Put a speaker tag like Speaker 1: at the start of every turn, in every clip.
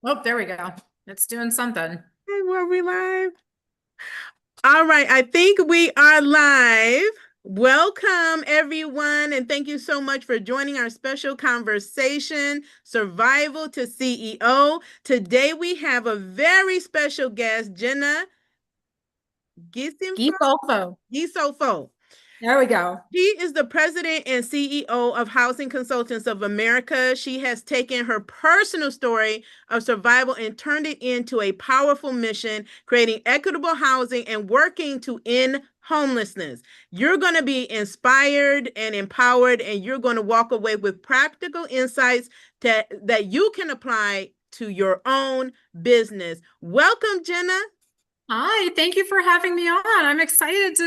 Speaker 1: Oh, there we go. It's doing something.
Speaker 2: Hey, were we live? All right, I think we are live. Welcome, everyone, and thank you so much for joining our special conversation, Survival to CEO. Today we have a very special guest, Jenna Gisimfo.
Speaker 1: Gisolfo.
Speaker 2: Gisofo.
Speaker 1: There we go.
Speaker 2: She is the president and CEO of Housing Consultants of America. She has taken her personal story of survival and turned it into a powerful mission, creating equitable housing and working to end homelessness. You're going to be inspired and empowered, and you're going to walk away with practical insights that you can apply to your own business. Welcome, Jenna.
Speaker 1: Hi, thank you for having me on. I'm excited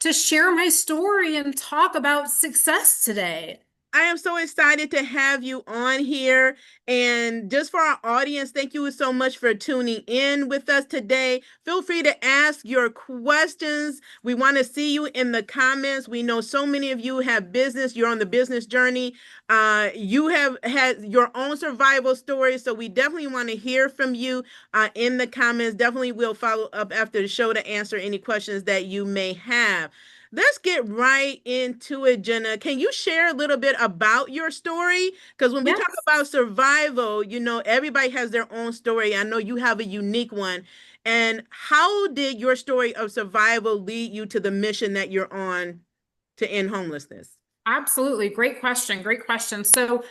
Speaker 1: to share my story and talk about success today.
Speaker 2: I am so excited to have you on here. And just for our audience, thank you so much for tuning in with us today. Feel free to ask your questions. We want to see you in the comments. We know so many of you have business, you're on the business journey. You have had your own survival story. So we definitely want to hear from you in the comments. Definitely will follow up after the show to answer any questions that you may have. Let's get right into it, Jenna. Can you share a little bit about your story? Because when we talk
Speaker 1: Yes.
Speaker 2: about survival, everybody has their own story. I know you have a unique one. And how did your story of survival lead you to the mission that you're on to end homelessness?
Speaker 1: Absolutely. Great question. Great question. So,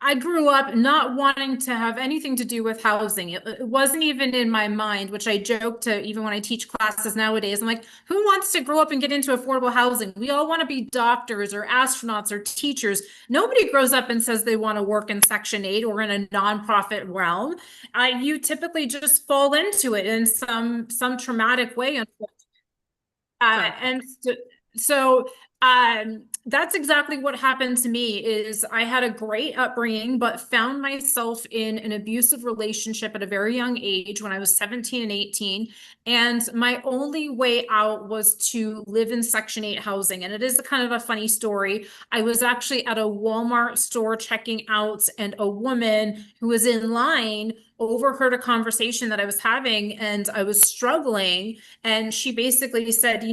Speaker 1: I grew up not wanting to have anything to do with housing. It wasn't even in my mind, which I joke to even when I teach classes nowadays. I'm like, who wants to grow up and get into affordable housing? We all want to be doctors or astronauts or teachers. Nobody grows up and says they want to work in Section 8 or in a nonprofit realm. You typically just fall into it in some traumatic way. And so that's exactly what happened to me is I had a great upbringing, but found myself in an abusive relationship at a very young age when I was 17 and 18. And my only way out was to live in Section 8 housing. And it is a kind of a funny story. I was actually at a Walmart store checking out, and a woman who was in line overheard a conversation that I was having, and I was struggling. And she basically said,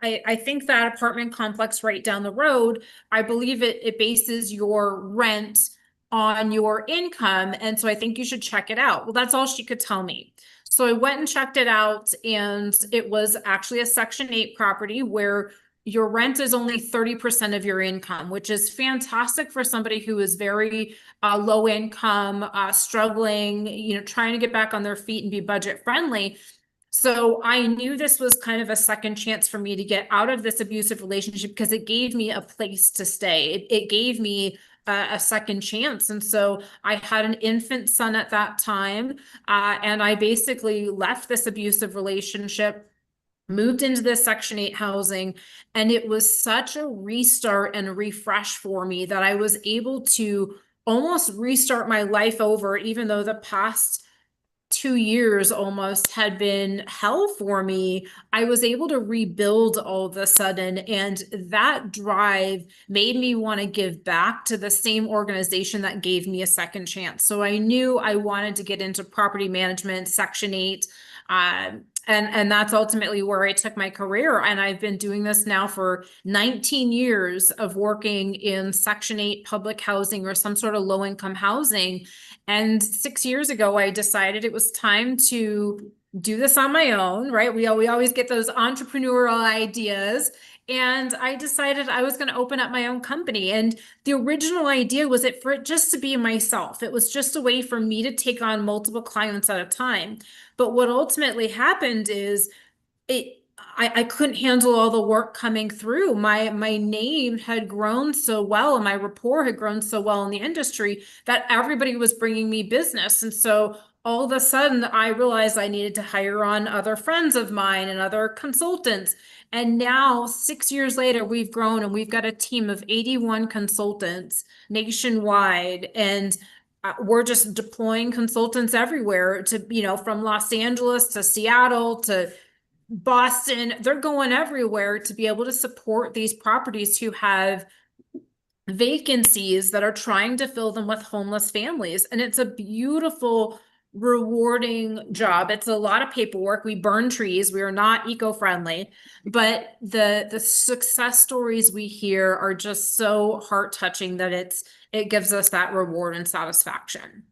Speaker 1: I think that apartment complex right down the road, I believe it bases your rent on your income. And so I think you should check it out. Well, that's all she could tell me. So I went and checked it out, and it was actually a Section 8 property where your rent is only 30% of your income, which is fantastic for somebody who is very low income, struggling, trying to get back on their feet and be budget friendly. So I knew this was kind of a second chance for me to get out of this abusive relationship because it gave me a place to stay. It gave me a second chance. And so I had an infant son at that time. And I basically left this abusive relationship, moved into this Section 8 housing, and it was such a restart and a refresh for me that I was able to almost restart my life over, even though the past 2 years almost had been hell for me. I was able to rebuild all of a sudden, and that drive made me want to give back to the same organization that gave me a second chance. So I knew I wanted to get into property management, Section 8. And that's ultimately where I took my career. And I've been doing this now for 19 years of working in Section 8 public housing or some sort of low income housing. And 6 years ago, I decided it was time to do this on my own, right? We always get those entrepreneurial ideas. And I decided I was going to open up my own company. And the original idea was for it just to be myself. It was just a way for me to take on multiple clients at a time. But what ultimately happened is I couldn't handle all the work coming through. My name had grown so well and my rapport had grown so well in the industry that everybody was bringing me business. And so all of a sudden I realized I needed to hire on other friends of mine and other consultants. And now 6 years later, we've grown and we've got a team of 81 consultants nationwide. And we're just deploying consultants everywhere to, from Los Angeles to Seattle to Boston. They're going everywhere to be able to support these properties who have vacancies that are trying to fill them with homeless families. And it's a beautiful, rewarding job. It's a lot of paperwork. We burn trees. We are not eco-friendly, but the success stories we hear are just so heart-touching that it gives us that reward and satisfaction.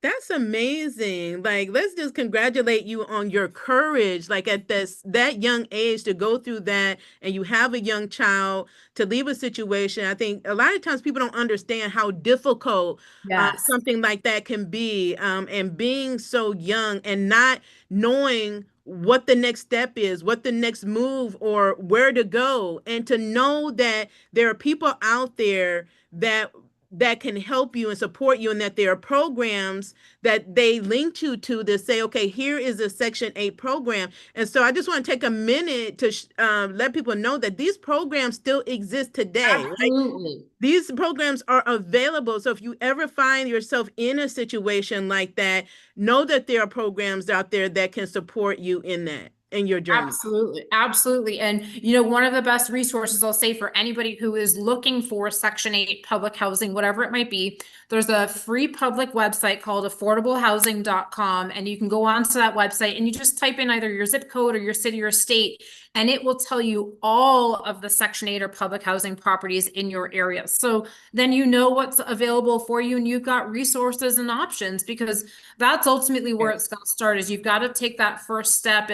Speaker 2: That's amazing. Like, let's just congratulate you on your courage, like at that young age to go through that, and you have a young child to leave a situation. I think a lot of times people don't understand how difficult
Speaker 1: Yes.
Speaker 2: something like that can be, and being so young and not knowing what the next step is, what the next move, or where to go, and to know that there are people out there that can help you and support you, and that there are programs that they link you to say, okay, here is a Section 8 program. And so I just want to take a minute to let people know that these programs still exist today. Like,
Speaker 1: Absolutely.
Speaker 2: these programs are available. So if you ever find yourself in a situation like that, know that there are programs out there that can support you in that, in your journey.
Speaker 1: Absolutely, absolutely. And one of the best resources I'll say for anybody who is looking for Section 8 public housing, whatever it might be, there's a free public website called affordablehousing.com. And you can go onto that website and you just type in either your zip code or your city or state, and it will tell you all of the Section 8 or public housing properties in your area. So then you know what's available for you, and you've got resources and options, because that's ultimately where it's going to start. Is you've got to take that first step.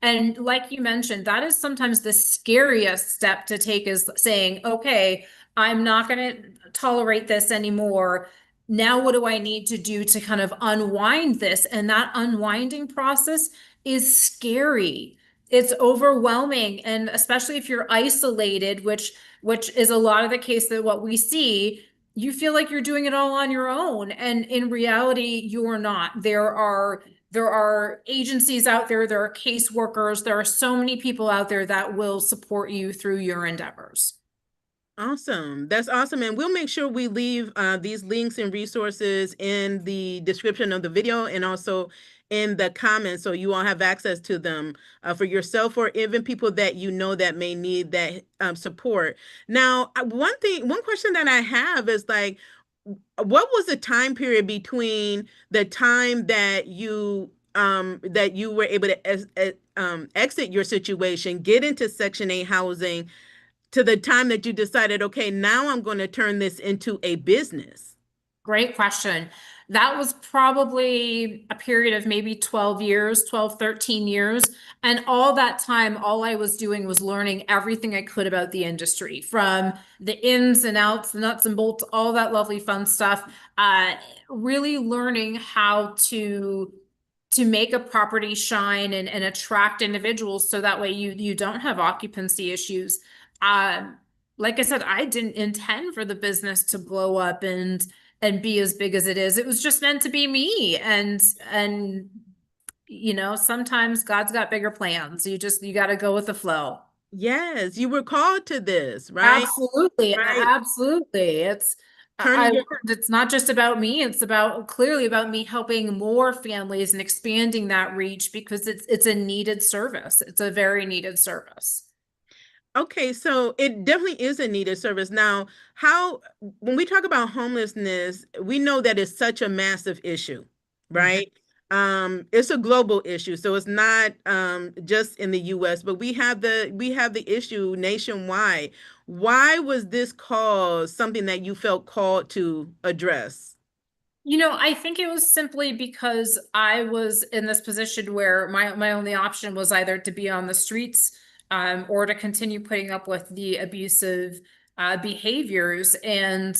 Speaker 1: And like you mentioned, that is sometimes the scariest step to take, is saying, okay, I'm not going to tolerate this anymore. Now, what do I need to do to kind of unwind this? And that unwinding process is scary. It's overwhelming. And especially if you're isolated, which is a lot of the case that what we see, you feel like you're doing it all on your own. And in reality, you're not. There are agencies out there, there are caseworkers, there are so many people out there that will support you through your endeavors.
Speaker 2: Awesome. That's awesome. And we'll make sure we leave these links and resources in the description of the video, and also in the comments, so you all have access to them for yourself, or even people that you know that may need that support. Now, one question that I have is like, what was the time period between the time that you were able to exit your situation, get into Section 8 housing, to the time that you decided, okay, now I'm going to turn this into a business?
Speaker 1: Great question. That was probably a period of maybe 12 years, 12, 13 years. And all that time, all I was doing was learning everything I could about the industry, from the ins and outs, the nuts and bolts, all that lovely fun stuff. Really learning how to make a property shine and attract individuals, so that way you don't have occupancy issues. Um, like I said, I didn't intend for the business to blow up and be as big as it is. It was just meant to be me. And sometimes God's got bigger plans. You got to go with the flow.
Speaker 2: Yes, you were called to this, right?
Speaker 1: Absolutely.
Speaker 2: Right.
Speaker 1: Absolutely. I
Speaker 2: Turning your
Speaker 1: learned it's not just about me. It's clearly about me helping more families and expanding that reach, because it's a needed service. It's a very needed service.
Speaker 2: Okay, so it definitely is a needed service. Now, when we talk about homelessness, we know that it's such a massive issue,
Speaker 1: Mhm.
Speaker 2: right? It's a global issue, so it's not just in the US, but we have the issue nationwide. Why was this cause something that you felt called to address?
Speaker 1: I think it was simply because I was in this position where my only option was either to be on the streets, or to continue putting up with the abusive behaviors. And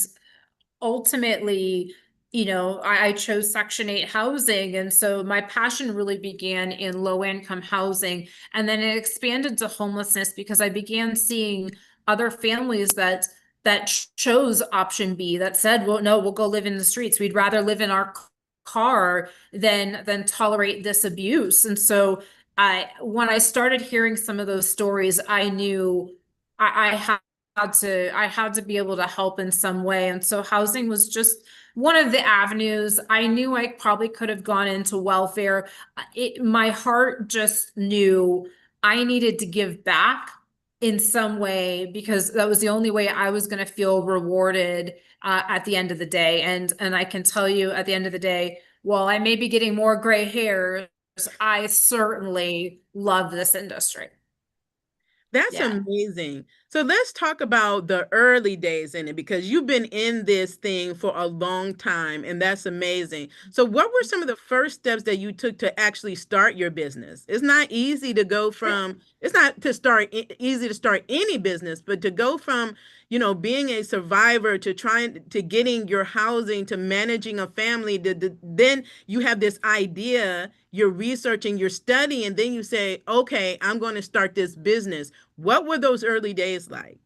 Speaker 1: ultimately, I chose Section 8 housing. And so my passion really began in low income housing. And then it expanded to homelessness, because I began seeing other families that chose option B, that said, well, no, we'll go live in the streets. We'd rather live in our car than tolerate this abuse. And so when I started hearing some of those stories, I knew I had to be able to help in some way. And so housing was just one of the avenues. I knew I probably could have gone into welfare. My heart just knew I needed to give back. in some way because that was the only way I was going to feel rewarded at the end of the day. And I can tell you at the end of the day, while I may be getting more gray hairs, I certainly love this industry.
Speaker 2: That's
Speaker 1: Yeah.
Speaker 2: amazing. So let's talk about the early days in it because you've been in this thing for a long time, and that's amazing. So, what were some of the first steps that you took to actually start your business? It's not easy to go from, it's not to start easy to start any business, but to go from, being a survivor to trying to getting your housing to managing a family, then you have this idea, you're researching, you're studying, and then you say, okay, I'm going to start this business. What were those early days like?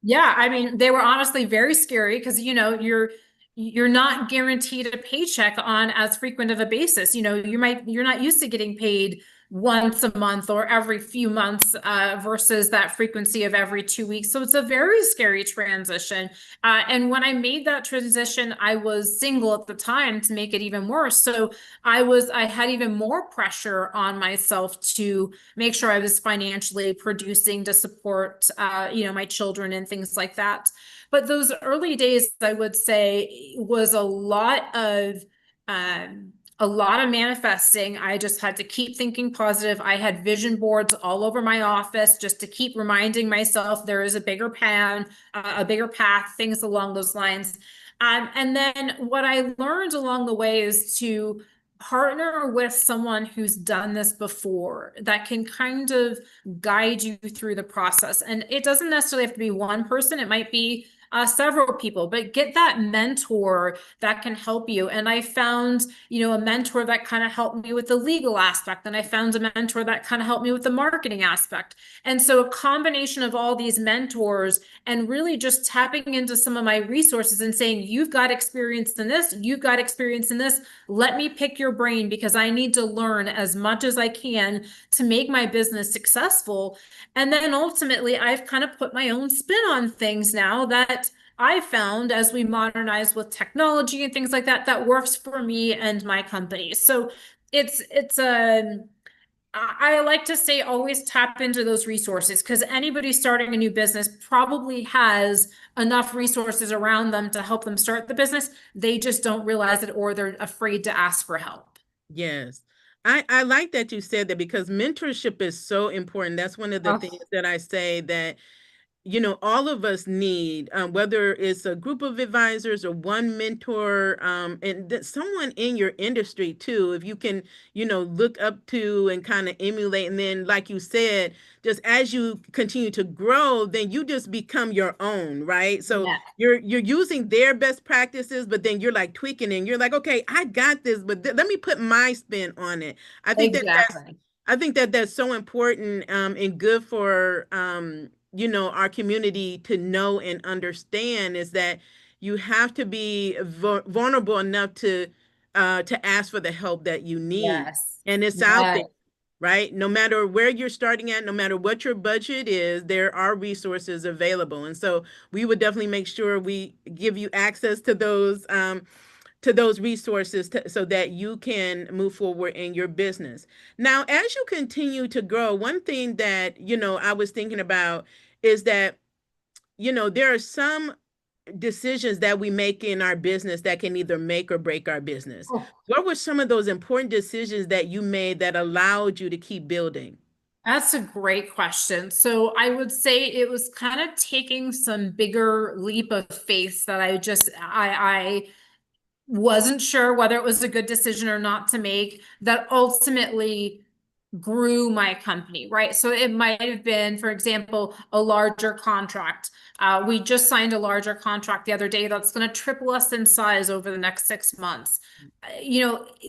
Speaker 1: Yeah, I mean, they were honestly very scary because you're not guaranteed a paycheck on as frequent of a basis. You're not used to getting paid once a month or every few months versus that frequency of every 2 weeks. So it's a very scary transition. And when I made that transition, I was single at the time to make it even worse. So I had even more pressure on myself to make sure I was financially producing to support, my children and things like that. But those early days, I would say, was a lot of manifesting. I just had to keep thinking positive. I had vision boards all over my office just to keep reminding myself there is a bigger path, things along those lines. And then what I learned along the way is to partner with someone who's done this before that can kind of guide you through the process. And it doesn't necessarily have to be one person, it might be several people, but get that mentor that can help you. And I found, a mentor that kind of helped me with the legal aspect. And I found a mentor that kind of helped me with the marketing aspect. And so a combination of all these mentors and really just tapping into some of my resources and saying, you've got experience in this, you've got experience in this. Let me pick your brain because I need to learn as much as I can to make my business successful. And then ultimately, I've kind of put my own spin on things now that I found as we modernize with technology and things like that, that works for me and my company. So it's a I like to say always tap into those resources because anybody starting a new business probably has enough resources around them to help them start the business. They just don't realize it or they're afraid to ask for help.
Speaker 2: Yes. I like that you said that because mentorship is so important. That's one of the
Speaker 1: Oh,
Speaker 2: things that I say that all of us need, whether it's a group of advisors or one mentor, and someone in your industry too, if you can, look up to and kind of emulate. And then, like you said, just as you continue to grow, then you just become your own, right? So
Speaker 1: yeah,
Speaker 2: you're using their best practices, but then you're like tweaking and you're like, okay, I got this, but let me put my spin on it. I think that that's
Speaker 1: exactly.
Speaker 2: I think that that's so important, and good for our community to know and understand is that you have to be vulnerable enough to ask for the help that you need,
Speaker 1: Yes.
Speaker 2: and it's out there,
Speaker 1: Yes.
Speaker 2: right? No matter where you're starting at, no matter what your budget is, there are resources available, and so we would definitely make sure we give you access to those resources so that you can move forward in your business. Now, as you continue to grow, one thing that, I was thinking about is that, there are some decisions that we make in our business that can either make or break our business.
Speaker 1: Oh,
Speaker 2: What were some of those important decisions that you made that allowed you to keep building?
Speaker 1: that's a great question. So I would say it was kind of taking some bigger leap of faith that I wasn't sure whether it was a good decision or not to make that ultimately grew my company, right? So it might have been, for example, a larger contract. We just signed a larger contract the other day that's going to triple us in size over the next 6 months.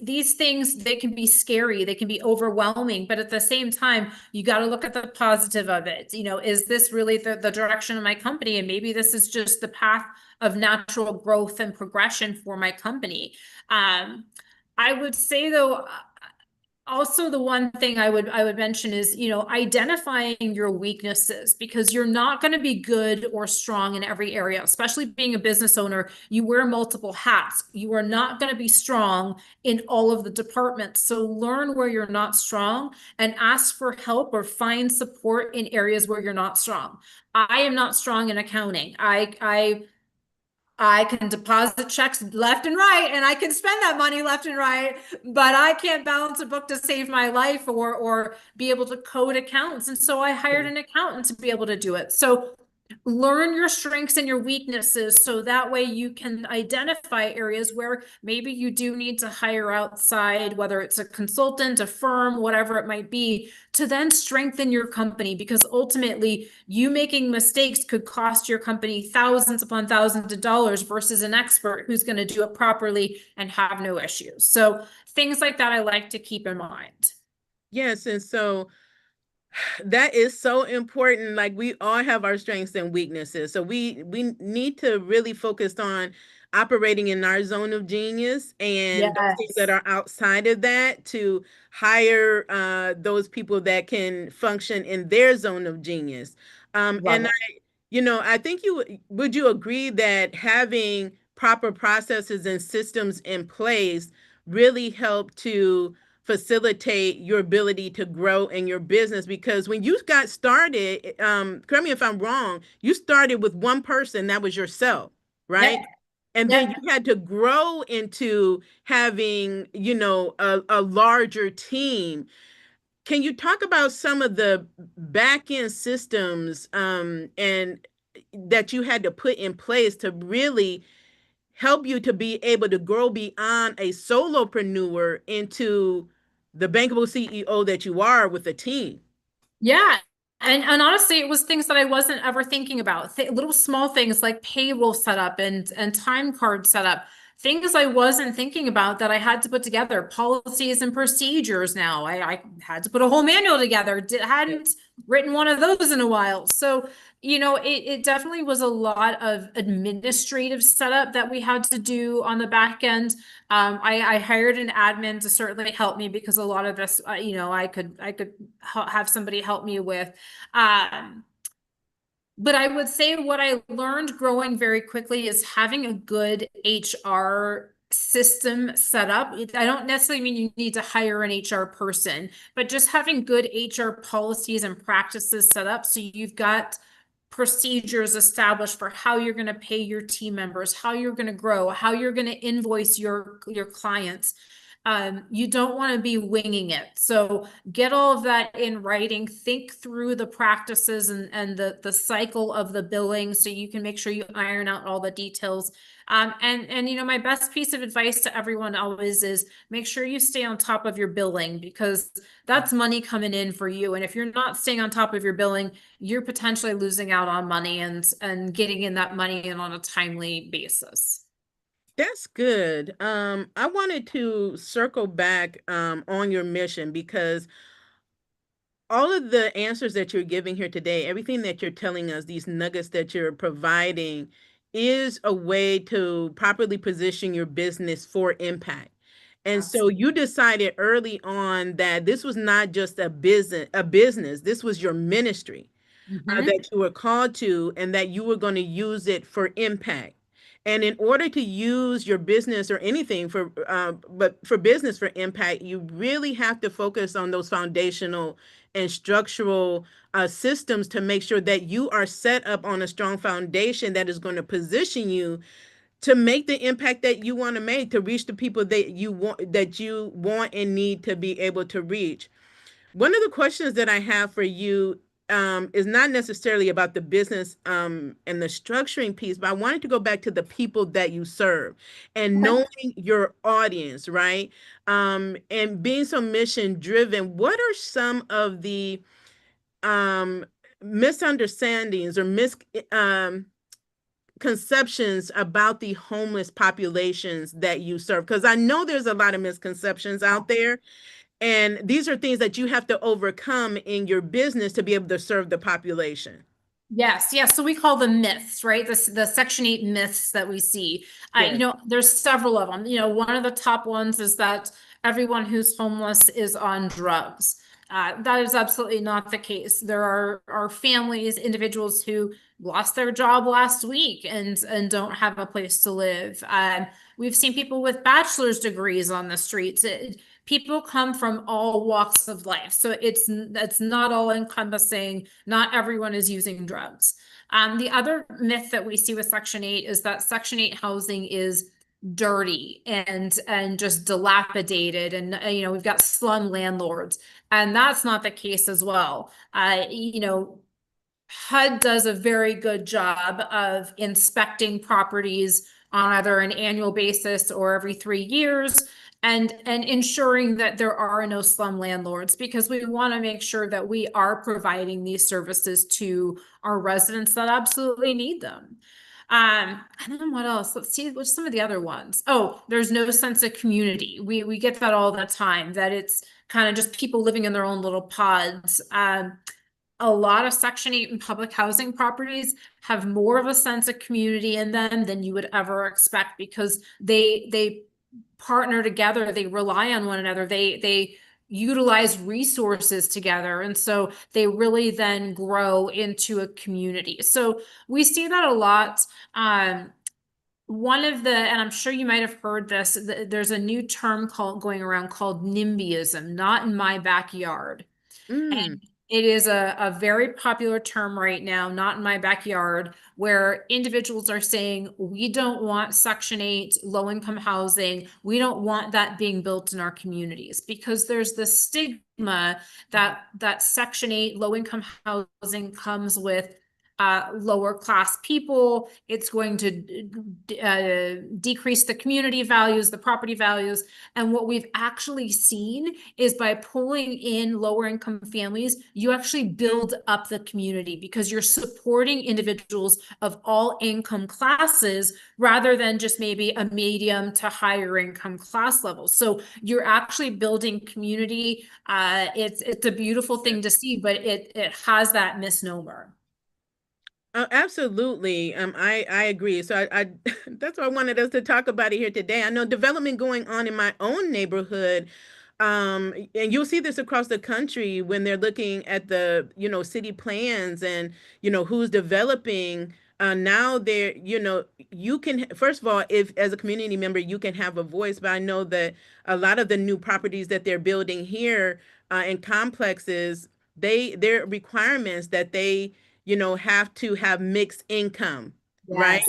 Speaker 1: These things, they can be scary, they can be overwhelming, but at the same time, you got to look at the positive of it. Is this really the direction of my company? And maybe this is just the path of natural growth and progression for my company. I would say though, Also, the one thing I would mention is, identifying your weaknesses, because you're not going to be good or strong in every area, especially being a business owner. You wear multiple hats. You are not going to be strong in all of the departments. So learn where you're not strong and ask for help or find support in areas where you're not strong. I am not strong in accounting. I can deposit checks left and right, and I can spend that money left and right, but I can't balance a book to save my life or be able to code accounts. And so I hired an accountant to be able to do it. So learn your strengths and your weaknesses so that way you can identify areas where maybe you do need to hire outside, whether it's a consultant, a firm, whatever it might be, to then strengthen your company, because ultimately you making mistakes could cost your company thousands upon thousands of dollars versus an expert who's going to do it properly and have no issues. So things like that I like to keep in mind.
Speaker 2: Yes, and so that is so important. Like we all have our strengths and weaknesses. So we need to really focus on operating in our zone of genius and those things that
Speaker 1: Yes.
Speaker 2: are outside of that to hire those people that can function in their zone of genius.
Speaker 1: Love
Speaker 2: And
Speaker 1: it.
Speaker 2: I think would you agree that having proper processes and systems in place really help to facilitate your ability to grow in your business? Because when you got started, correct me if I'm wrong, you started with one person, that was yourself,
Speaker 1: Yep.
Speaker 2: right? And then
Speaker 1: Yep.
Speaker 2: you had to grow into having, a larger team. Can you talk about some of the back end systems and that you had to put in place to really help you to be able to grow beyond a solopreneur into the bankable CEO that you are with a team?
Speaker 1: Yeah. And honestly, it was things that I wasn't ever thinking about. Little small things like payroll setup and time card setup. Things I wasn't thinking about that I had to put together. Policies and procedures now. I had to put a whole manual together. Hadn't written one of those in a while. So, it definitely was a lot of administrative setup that we had to do on the back end. I hired an admin to certainly help me, because a lot of this, I could have somebody help me with. Um, but I would say what I learned growing very quickly is having a good HR system set up. I don't necessarily mean you need to hire an HR person, but just having good HR policies and practices set up so you've got procedures established for how you're going to pay your team members, how you're going to grow, how you're going to invoice your clients. You don't want to be winging it. So get all of that in writing, think through the practices and the cycle of the billing so you can make sure you iron out all the details. And my best piece of advice to everyone always is make sure you stay on top of your billing, because that's money coming in for you. And if you're not staying on top of your billing, you're potentially losing out on money and getting in that money in on a timely basis.
Speaker 2: That's good. I wanted to circle back on your mission because all of the answers that you're giving here today, everything that you're telling us, these nuggets that you're providing, is a way to properly position your business for impact. And so
Speaker 1: Absolutely.
Speaker 2: you decided early on that this was not just a business, this was your ministry
Speaker 1: Mhm.
Speaker 2: that you were called to, and that you were going to use it for impact. And in order to use your business or anything but for business for impact, you really have to focus on those foundational and structural systems to make sure that you are set up on a strong foundation that is going to position you to make the impact that you want to make, to reach the people that you want and need to be able to reach. One of the questions that I have for you is not necessarily about the business and the structuring piece, but I wanted to go back to the people that you serve and
Speaker 1: Okay.
Speaker 2: knowing your audience, right? And being so mission driven. What are some of the um, misunderstandings or misconceptions about the homeless populations that you serve? Because I know there's a lot of misconceptions out there, and these are things that you have to overcome in your business to be able to serve the population.
Speaker 1: Yes, yes. So we call them myths, right? The Section 8 myths that we see.
Speaker 2: Yes.
Speaker 1: There's several of them. One of the top ones is that everyone who's homeless is on drugs. That is absolutely not the case. There are families, individuals who lost their job last week and don't have a place to live. We've seen people with bachelor's degrees on the streets. People come from all walks of life, so it's not all encompassing. Not everyone is using drugs. The other myth that we see with Section 8 is that Section 8 housing is dirty and just dilapidated, and we've got slum landlords, and that's not the case as well. HUD does a very good job of inspecting properties on either an annual basis or every 3 years, and ensuring that there are no slum landlords, because we want to make sure that we are providing these services to our residents that absolutely need them. And then what else? Let's see, what's some of the other ones? Oh, there's no sense of community. We get that all the time, that it's kind of just people living in their own little pods. A lot of Section 8 and public housing properties have more of a sense of community in them than you would ever expect, because they partner together, they rely on one another, they utilize resources together, and so they really then grow into a community. So we see that a lot. One of the, and I'm sure you might have heard this, there's a new term going around called NIMBYism, not in my backyard.
Speaker 2: Mm.
Speaker 1: And it is a very popular term right now, not in my backyard, where individuals are saying, we don't want Section 8 low-income housing. We don't want that being built in our communities, because there's the stigma that Section 8 low-income housing comes with lower class people. It's going to decrease the community values, the property values. And what we've actually seen is, by pulling in lower income families, you actually build up the community, because you're supporting individuals of all income classes rather than just maybe a medium to higher income class level. So you're actually building community. It's a beautiful thing to see, but it has that misnomer.
Speaker 2: Oh, absolutely. I agree. So I that's why I wanted us to talk about it here today. I know development going on in my own neighborhood. And you'll see this across the country when they're looking at the, city plans and, who's developing. Now they're, you can, first of all, if as a community member, you can have a voice, but I know that a lot of the new properties that they're building here in complexes, their requirements that they have to have mixed income, right?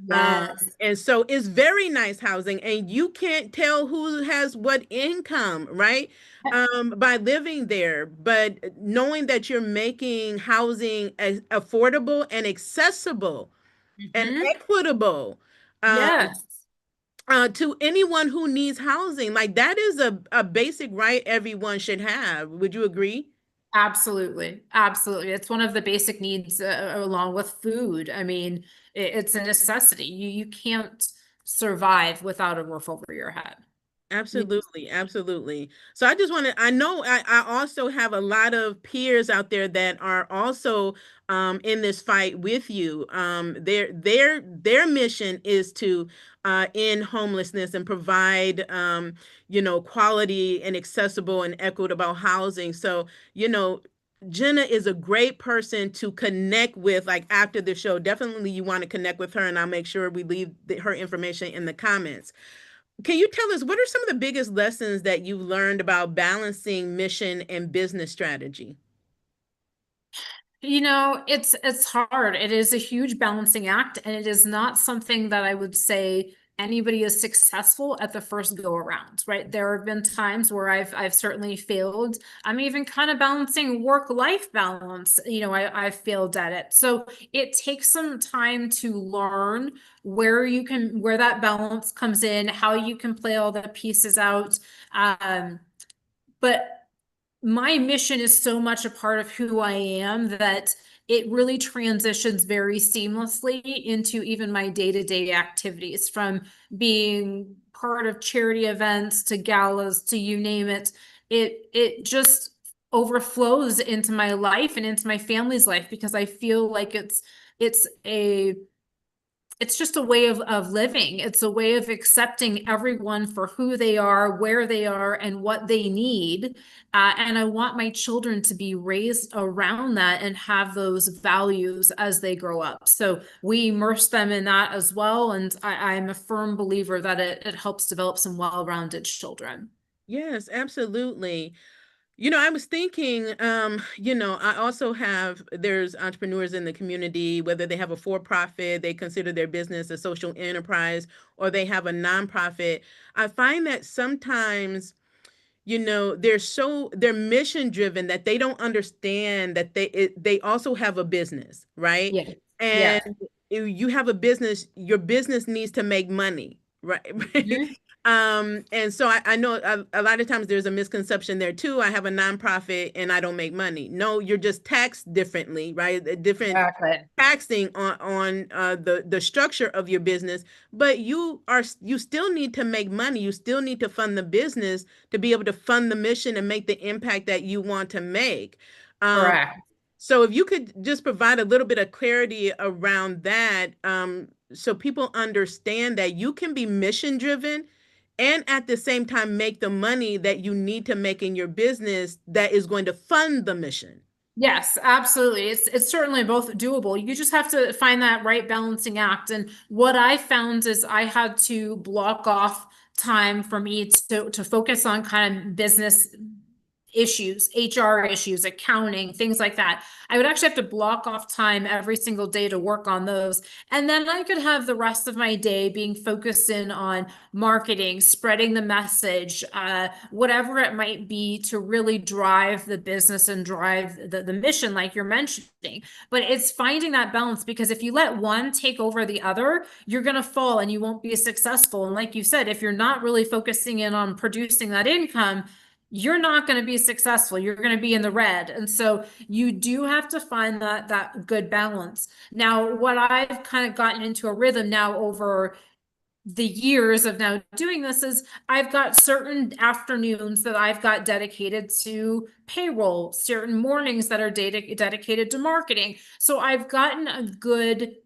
Speaker 1: Yes, yes.
Speaker 2: And so it's very nice housing, and you can't tell who has what income, right? By living there, but knowing that you're making housing as affordable and accessible and
Speaker 1: Mhm.
Speaker 2: equitable uh,
Speaker 1: Yes.
Speaker 2: to anyone who needs housing, like that is a basic right everyone should have. Would you agree?
Speaker 1: Absolutely. Absolutely. It's one of the basic needs, along with food. I mean, it's a necessity. You can't survive without a roof over your head.
Speaker 2: Absolutely, absolutely. So I just want to, I know I also have a lot of peers out there that are also in this fight with you. Their mission is to end homelessness and provide quality and accessible and equitable housing. So, Jenna is a great person to connect with, like after the show. Definitely you want to connect with her, and I'll make sure we leave her information in the comments. Can you tell us what are some of the biggest lessons that you've learned about balancing mission and business strategy?
Speaker 1: It's hard. It is a huge balancing act, and it is not something that I would say anybody is successful at the first go around, right? There have been times where I've certainly failed. I'm even kind of balancing work-life balance. I've failed at it. So it takes some time to learn where that balance comes in, how you can play all the pieces out. But my mission is so much a part of who I am that it really transitions very seamlessly into even my day-to-day activities, from being part of charity events to galas to you name it. It just overflows into my life and into my family's life, because I feel like it's a it's just a way of living. It's a way of accepting everyone for who they are, where they are, and what they need. And I want my children to be raised around that and have those values as they grow up. So we immerse them in that as well. And I'm a firm believer that it helps develop some well-rounded children.
Speaker 2: Yes, absolutely. I was thinking, I also there's entrepreneurs in the community, whether they have a for-profit, they consider their business a social enterprise, or they have a nonprofit. I find that sometimes, they're mission driven that they don't understand that they also have a business, right?
Speaker 1: Yeah.
Speaker 2: And
Speaker 1: Yeah.
Speaker 2: if you have a business, your business needs to make money, right?
Speaker 1: Mhm.
Speaker 2: And so I know a lot of times there's a misconception there too. I have a nonprofit and I don't make money. No, you're just taxed differently, right? A different
Speaker 1: Exactly.
Speaker 2: taxing on the structure of your business, but you still need to make money. You still need to fund the business to be able to fund the mission and make the impact that you want to make. Um,
Speaker 1: Correct.
Speaker 2: so if you could just provide a little bit of clarity around that, so people understand that you can be mission driven and at the same time make the money that you need to make in your business that is going to fund the mission.
Speaker 1: Yes, absolutely. It's certainly both doable. You just have to find that right balancing act. And what I found is I had to block off time for me to focus on kind of business issues, HR issues, accounting, things like that. I would actually have to block off time every single day to work on those. And then I could have the rest of my day being focused in on marketing, spreading the message, whatever it might be to really drive the business and drive the mission, like you're mentioning. But it's finding that balance because if you let one take over the other, you're going to fall and you won't be successful. And like you said, if you're not really focusing in on producing that income, you're not going to be successful. You're going to be in the red. And so you do have to find that good balance. Now, what I've kind of gotten into a rhythm now over the years of now doing this is I've got certain afternoons that I've got dedicated to payroll, certain mornings that are dedicated to marketing. So I've gotten a good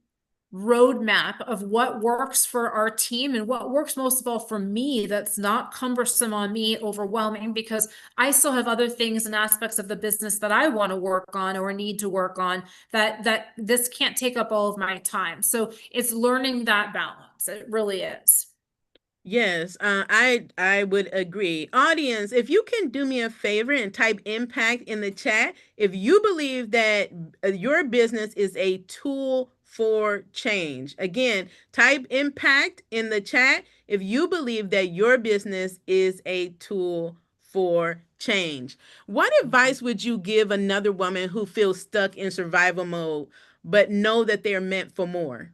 Speaker 1: roadmap of what works for our team and what works most of all for me that's not cumbersome on me, overwhelming, because I still have other things and aspects of the business that I want to work on or need to work on that this can't take up all of my time. So it's learning that balance. It really is.
Speaker 2: Yes, I would agree. Audience, if you can do me a favor and type impact in the chat, if you believe that your business is a tool for change. Again, type impact in the chat if you believe that your business is a tool for change. What advice would you give another woman who feels stuck in survival mode but know that they're meant for more?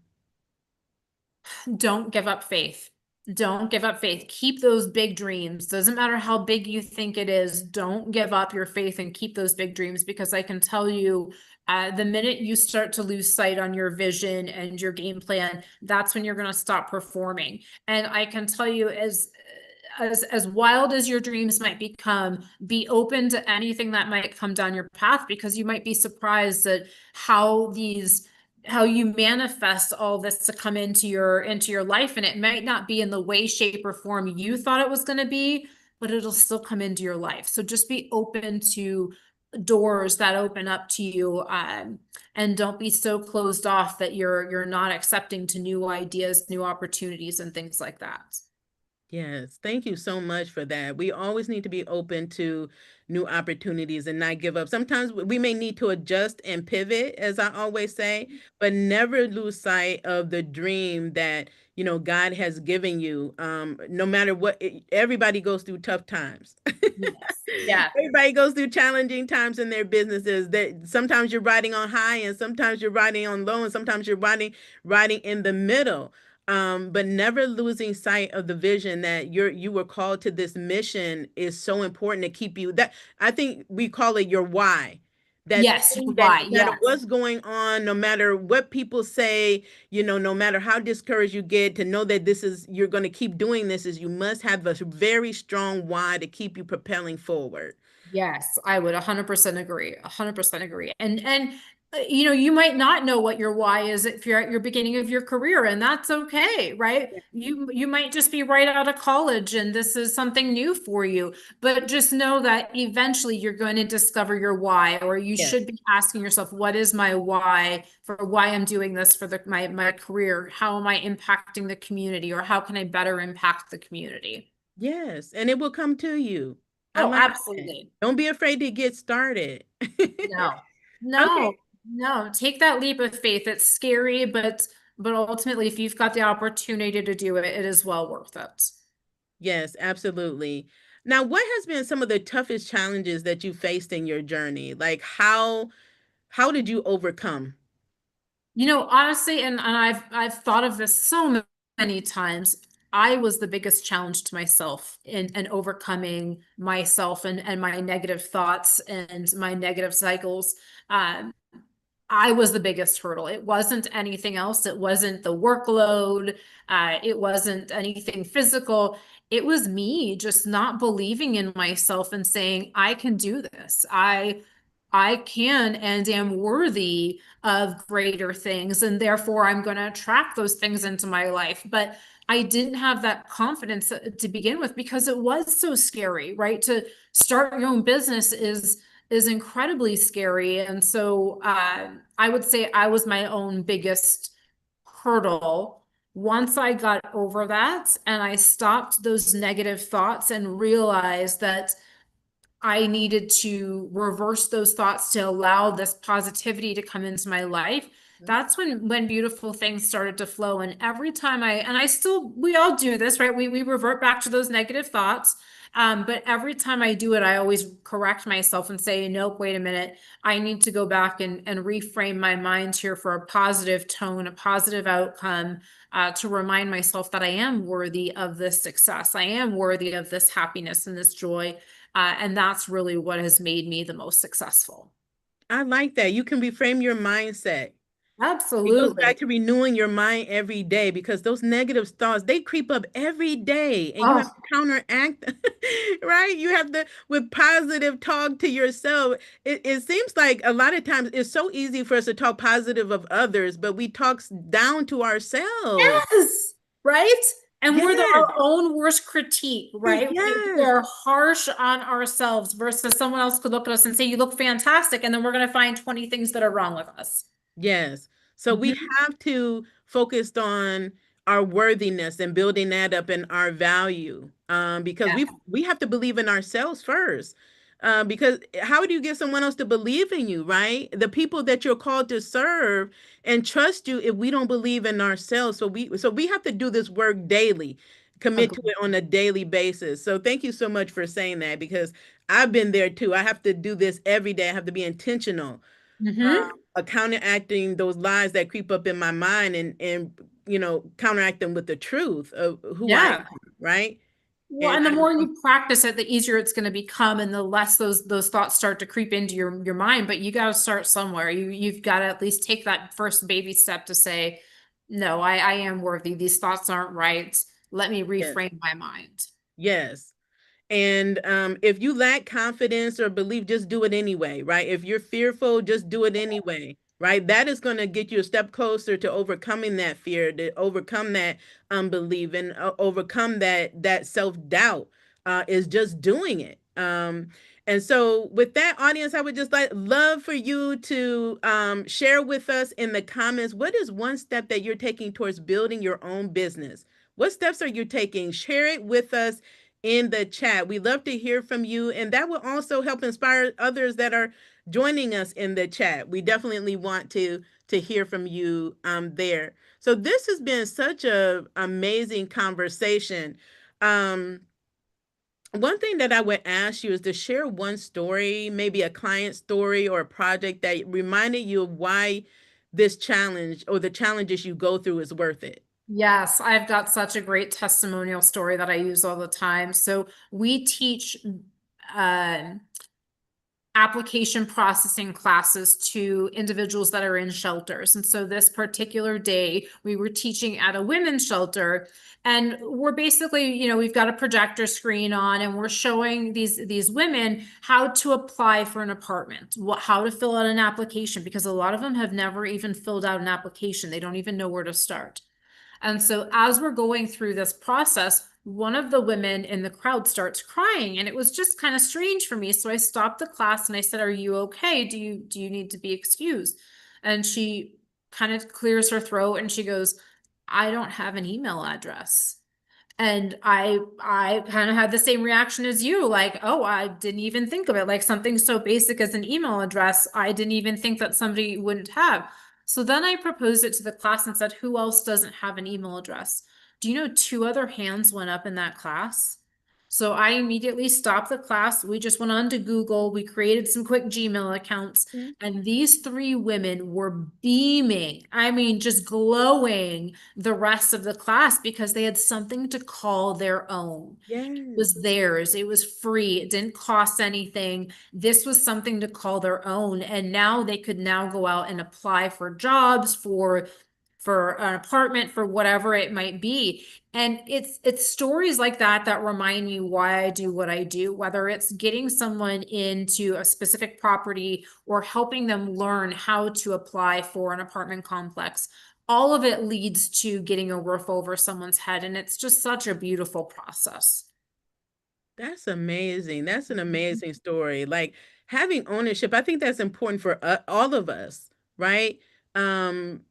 Speaker 1: Don't give up faith. Don't give up faith. Keep those big dreams. Doesn't matter how big you think it is. Don't give up your faith and keep those big dreams because I can tell you, the minute you start to lose sight on your vision and your game plan, that's when you're going to stop performing. And I can tell you, as wild as your dreams might become, be open to anything that might come down your path because you might be surprised at how you manifest all this to come into your life, and it might not be in the way, shape, or form you thought it was going to be, but it'll still come into your life. So just be open to doors that open up to you, and don't be so closed off that you're not accepting to new ideas, new opportunities, and things like that.
Speaker 2: Yes, thank you so much for that. We always need to be open to new opportunities and not give up. Sometimes we may need to adjust and pivot, as I always say, but never lose sight of the dream that, God has given you. No matter what, everybody goes through tough times.
Speaker 1: Yes. Yeah.
Speaker 2: Everybody goes through challenging times in their businesses. That sometimes you're riding on high and sometimes you're riding on low and sometimes you're riding in the middle, but never losing sight of the vision that you were called to. This mission is so important to keep you, that I think we call it your why. That
Speaker 1: Yes.
Speaker 2: thing that no
Speaker 1: Why?
Speaker 2: matter
Speaker 1: Yes.
Speaker 2: what's going on, no matter what people say, no matter how discouraged you get, to know that you're going to keep doing this, is you must have a very strong why to keep you propelling forward.
Speaker 1: Yes, I would 100% agree. 100% agree. And you know, you might not know what your why is if you're at your beginning of your career, and that's okay, right? You might just be right out of college and this is something new for you, but just know that eventually you're going to discover your why, or you
Speaker 2: Yes.
Speaker 1: should be asking yourself, what is my why for why I'm doing this for my career? How am I impacting the community, or how can I better impact the community?
Speaker 2: Yes, and it will come to you. I
Speaker 1: Oh,
Speaker 2: like that.
Speaker 1: absolutely.
Speaker 2: Don't be afraid to get started.
Speaker 1: No,
Speaker 2: Okay.
Speaker 1: no, no. Take that leap of faith. It's scary, but ultimately, if you've got the opportunity to do it, it is well worth it.
Speaker 2: Yes, absolutely. Now, what has been some of the toughest challenges that you faced in your journey? Like how did you overcome?
Speaker 1: You know, honestly, and I've thought of this so many times. I was the biggest challenge to myself in overcoming myself and my negative thoughts and my negative cycles. Um, I was the biggest hurdle. It wasn't anything else. It wasn't the workload. It wasn't anything physical. It was me just not believing in myself and saying, I can do this. I can and am worthy of greater things, and therefore I'm going to attract those things into my life. But I didn't have that confidence to begin with because it was so scary, right? To start your own business is incredibly scary. And so I would say I was my own biggest hurdle. Once I got over that and I stopped those negative thoughts and realized that I needed to reverse those thoughts to allow this positivity to come into my life. That's when beautiful things started to flow. And every time I still, we all do this, right? We revert back to those negative thoughts. But every time I do it, I always correct myself and say, nope, wait a minute. I need to go back and reframe my mind here for a positive tone, a positive outcome, to remind myself that I am worthy of this success. I am worthy of this happiness and this joy. And that's really what has made me the most successful.
Speaker 2: I like that. You can reframe your mindset. It goes back
Speaker 1: Absolutely.
Speaker 2: to renewing your mind every day because those negative thoughts, they creep up every day and you have
Speaker 1: Oh,
Speaker 2: to counteract, right? You have to, with positive talk to yourself. It seems like a lot of times it's so easy for us to talk positive of others, but we talk down to ourselves.
Speaker 1: yes. Right? And we're
Speaker 2: Yes,
Speaker 1: our own worst critique, right? We
Speaker 2: yes.
Speaker 1: are harsh on ourselves versus someone else could look at us and say, you look fantastic. And then we're going to find 20 things that are wrong with us.
Speaker 2: Yes. So we
Speaker 1: Mhm.
Speaker 2: have to focus on our worthiness and building that up in our value, because
Speaker 1: Yeah.
Speaker 2: we have to believe in ourselves first. Because how do you get someone else to believe in you, right? The people that you're called to serve and trust you if we don't believe in ourselves. So we have to do this work daily, commit to
Speaker 1: Agreed.
Speaker 2: it on a daily basis. So thank you so much for saying that because I've been there too. I have to do this every day. I have to be intentional,
Speaker 1: Hmm.
Speaker 2: counteracting those lies that creep up in my mind and counteract them with the truth of who I
Speaker 1: Yeah.
Speaker 2: am, right?
Speaker 1: Well,
Speaker 2: And
Speaker 1: and the
Speaker 2: I
Speaker 1: more
Speaker 2: know,
Speaker 1: you practice it, the easier it's going to become, and the less those thoughts start to creep into your mind. But you got to start somewhere. You've got to at least take that first baby step to say, no, I am worthy. These thoughts aren't right. Let me
Speaker 2: yes,
Speaker 1: reframe my mind.
Speaker 2: yes. And if you lack confidence or belief, just do it anyway, right? If you're fearful, just do it anyway, right? That is going to get you a step closer to overcoming that fear, to overcome that unbelief, and overcome that self doubt. Is just doing it. And so, with that, audience, I would just love for you to share with us in the comments what is one step that you're taking towards building your own business. What steps are you taking? Share it with us in the chat. We love to hear from you, and that will also help inspire others that are joining us in the chat. We definitely want to hear from you there. So this has been such a amazing conversation. Um, One thing that I would ask you is to share one story, maybe a client story or a project that reminded you of why this challenge or the challenges you go through is worth it.
Speaker 1: Yes, I've got such a great testimonial story that I use all the time. So we teach um application processing classes to individuals that are in shelters. And so this particular day, we were teaching at a women's shelter, and we're basically, we've got a projector screen on, and we're showing these women how to apply for an apartment, how to fill out an application, because a lot of them have never even filled out an application. They don't even know where to start. And so as we're going through this process, one of the women in the crowd starts crying, and it was just kind of strange for me. So I stopped the class and I said, "Are you okay? Do you need to be excused?" And she kind of clears her throat and she goes, "I don't have an email address." And I kind of had the same reaction as you, like, oh, I didn't even think of it. Like something so basic as an email address, I didn't even think that somebody wouldn't have. So then I proposed it to the class and said, who else doesn't have an email address? Do you know 2 other hands went up in that class? So I immediately stopped the class. We just went on to Google. We created some quick Gmail accounts, and these 3 women were beaming. I mean, just glowing the rest of the class because they had something to call their own. It
Speaker 2: Yes.
Speaker 1: was theirs. It was free. It didn't cost anything. This was something to call their own. And now they could now go out and apply for jobs, for an apartment, for whatever it might be. And it's stories like that that remind me why I do what I do, whether it's getting someone into a specific property or helping them learn how to apply for an apartment complex. All of it leads to getting a roof over someone's head, and it's just such a beautiful process.
Speaker 2: That's amazing. That's an amazing story. Like having ownership, I think that's important for all of us, right?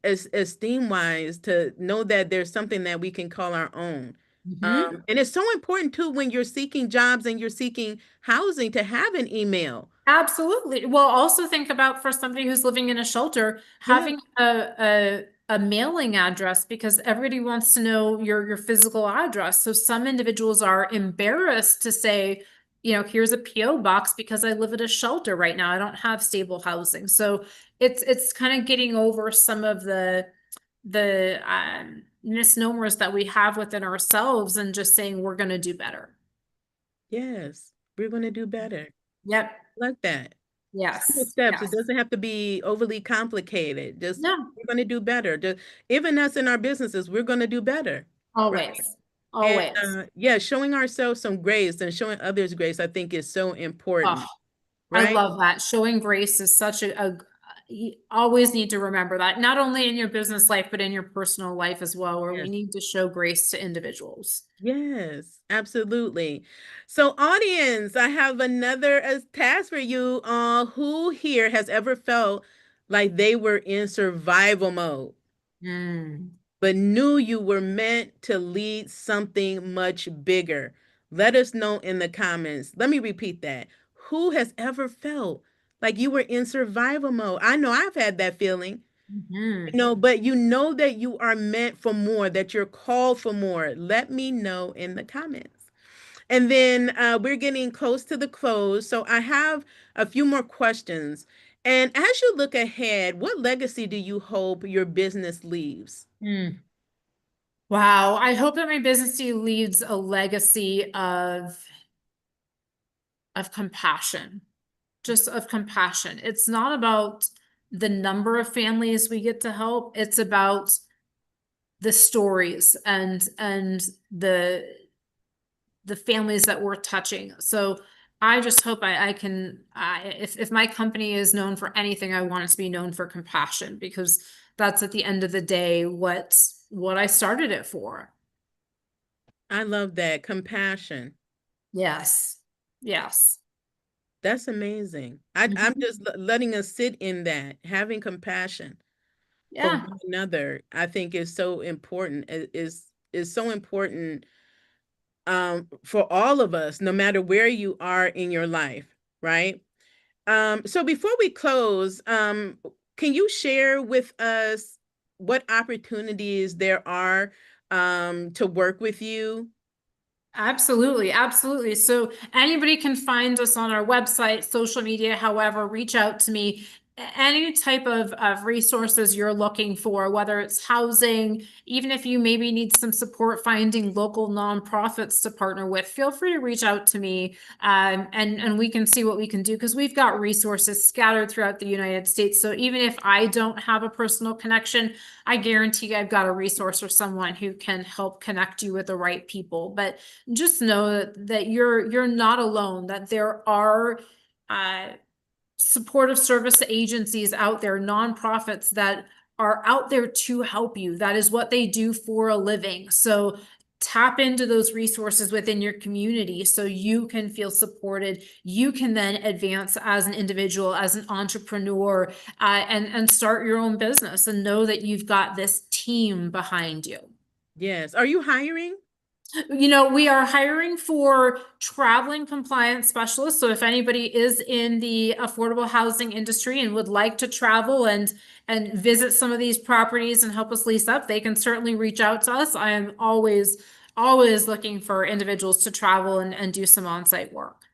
Speaker 2: As esteem wise, to know that there's something that we can call our own.
Speaker 1: Mhm.
Speaker 2: And it's so important too when you're seeking jobs and you're seeking housing to have an email.
Speaker 1: Absolutely. Well, also think about for somebody who's living in a shelter,
Speaker 2: Yeah.
Speaker 1: having a mailing address, because everybody wants to know your physical address. So some individuals are embarrassed to say, here's a PO box because I live at a shelter right now. I don't have stable housing. So it's kind of getting over some of the misnomers that we have within ourselves and just saying we're going to do better.
Speaker 2: Yes. We're going to do better.
Speaker 1: Yep.
Speaker 2: Like that. Simple
Speaker 1: Yes.
Speaker 2: steps. It
Speaker 1: Yes.
Speaker 2: doesn't have to be overly complicated. Just
Speaker 1: No.
Speaker 2: we're going to do better. Just even us in our businesses, we're going to do better. Right.
Speaker 1: Always.
Speaker 2: And
Speaker 1: Always.
Speaker 2: yeah, showing ourselves some grace and showing others grace, I think is so
Speaker 1: Oh,
Speaker 2: important.
Speaker 1: I
Speaker 2: Right?
Speaker 1: love that. Showing grace is such you always need to remember that, not only in your business life, but in your personal life as well, where we
Speaker 2: Yes.
Speaker 1: need to show grace to individuals.
Speaker 2: Yes, absolutely. So, audience, I have another task for you. Who here has ever felt like they were in survival mode,
Speaker 1: Mm.
Speaker 2: but knew you were meant to lead something much bigger? Let us know in the comments. Let me repeat that. Who has ever felt like you were in survival mode? I know I've had that feeling.
Speaker 1: Mhm.
Speaker 2: But you know that you are meant for more, that you're called for more. Let me know in the comments. And then we're getting close to the close. So I have a few more questions. And as you look ahead, what legacy do you hope your business leaves?
Speaker 1: Mm. Wow. I hope that my business leaves a legacy of compassion, just of compassion. It's not about the number of families we get to help. It's about the stories and the families that we're touching. So I just hope I can, if my company is known for anything, I want it to be known for compassion, because that's at the end of the day what I started it for.
Speaker 2: I love that. Compassion.
Speaker 1: Yes. Yes.
Speaker 2: That's amazing. I'm
Speaker 1: Mhm.
Speaker 2: just letting us sit in that, having compassion for
Speaker 1: Yeah.
Speaker 2: one another, I think is so important. Is so important for all of us, no matter where you are in your life, right? So before we close, can you share with us what opportunities there are to work with you?
Speaker 1: Absolutely, absolutely. So anybody can find us on our website, social media, however, reach out to me. any type of resources you're looking for, whether it's housing, even if you maybe need some support finding local nonprofits to partner with, feel free to reach out to me, and we can see what we can do because we've got resources scattered throughout the United States. So even if I don't have a personal connection, I guarantee I've got a resource or someone who can help connect you with the right people. But just know that you're not alone, that there are uh, supportive service agencies out there, nonprofits that are out there to help you. That is what they do for a living. So tap into those resources within your community so you can feel supported. You can then advance as an individual, as an entrepreneur, and start your own business and know that you've got this team behind you.
Speaker 2: Yes. Are you hiring?
Speaker 1: We are hiring for traveling compliance specialists. So if anybody is in the affordable housing industry and would like to travel and visit some of these properties and help us lease up, they can certainly reach out to us. I am always looking for individuals to travel and do some on-site work.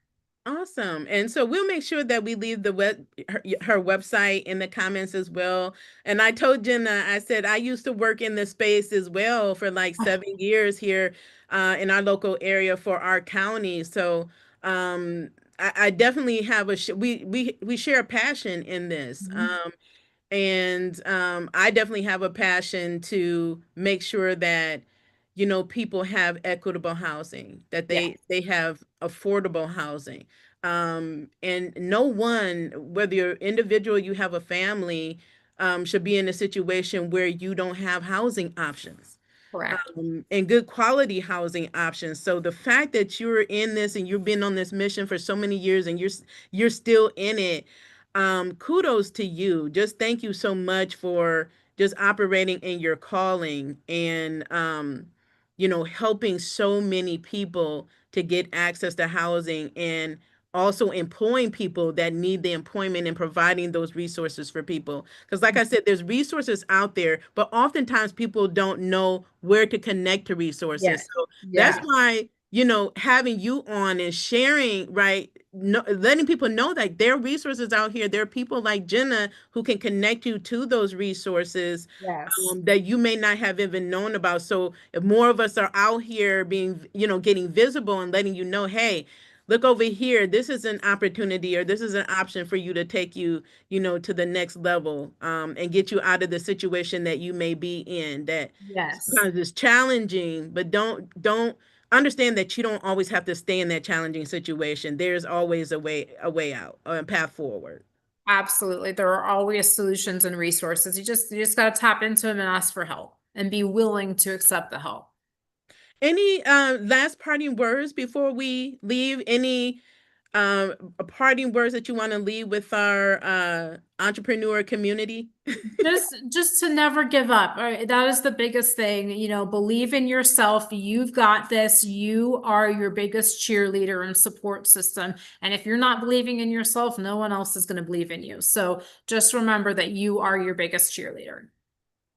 Speaker 2: Awesome. And so we'll make sure that we leave her website in the comments as well. And I told Jenna, I said I used to work in this space as well for like 7 years here in our local area for our county. So I definitely have we share a passion in this.
Speaker 1: Mhm.
Speaker 2: And I definitely have a passion to make sure that, people have equitable housing, that
Speaker 1: Yeah.
Speaker 2: they have affordable housing. And no one, whether you're individual, you have a family, should be in a situation where you don't have housing options,
Speaker 1: Correct.
Speaker 2: and good quality housing options. So the fact that you're in this and you've been on this mission for so many years and you're still in it, kudos to you. Just thank you so much for just operating in your calling and helping so many people to get access to housing and also employing people that need the employment and providing those resources for people. Because, like I said, there's resources out there, but oftentimes people don't know where to connect to resources.
Speaker 1: Yeah.
Speaker 2: So that's
Speaker 1: Yeah.
Speaker 2: why, having you on and sharing, right? No, letting people know that there are resources out here. There are people like Jenna who can connect you to those resources
Speaker 1: Yes.
Speaker 2: that you may not have even known about. So if more of us are out here being, getting visible and letting you know, hey, look over here, this is an opportunity or this is an option for you to take you, to the next level, and get you out of the situation that you may be in that
Speaker 1: Yes.
Speaker 2: sometimes is challenging, but don't understand that you don't always have to stay in that challenging situation. There's always a way out, a path forward.
Speaker 1: Absolutely. There are always solutions and resources. You just got to tap into them and ask for help and be willing to accept the help.
Speaker 2: Any last parting words before we leave? Any parting words that you want to leave with our entrepreneur community?
Speaker 1: Just to never give up. All right, that is the biggest thing. Believe in yourself. You've got this. You are your biggest cheerleader and support system. And if you're not believing in yourself, no one else is going to believe in you. So just remember that you are your biggest cheerleader.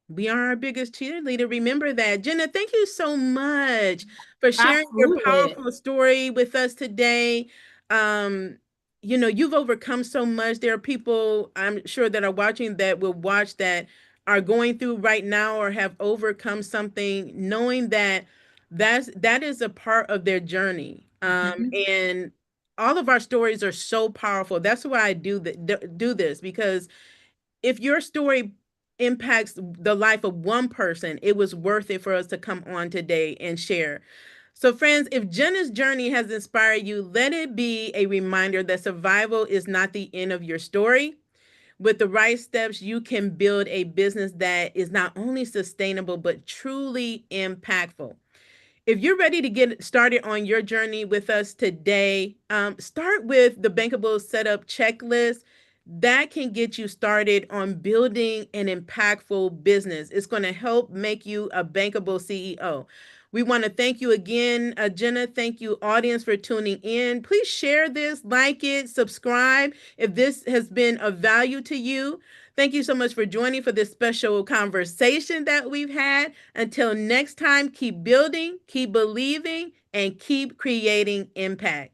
Speaker 2: We are our biggest cheerleader. Remember that. Jenna, thank you so much for sharing your
Speaker 1: Absolutely.
Speaker 2: powerful story with us today. Um, you've overcome so much. There are people I'm sure that are watching that will watch that are going through right now or have overcome something, knowing that that is a part of their journey.
Speaker 1: Mhm.
Speaker 2: And all of our stories are so powerful. That's why I do this, because if your story impacts the life of one person, it was worth it for us to come on today and share. So, friends, if Jenna's journey has inspired you, let it be a reminder that survival is not the end of your story. With the right steps, you can build a business that is not only sustainable, but truly impactful. If you're ready to get started on your journey with us today, start with the Bankable Setup Checklist. That can get you started on building an impactful business. It's going to help make you a bankable CEO. We want to thank you again, Jenna. Thank you, audience, for tuning in. Please share this, like it, subscribe if this has been of value to you. Thank you so much for joining for this special conversation that we've had. Until next time, keep building, keep believing, and keep creating impact.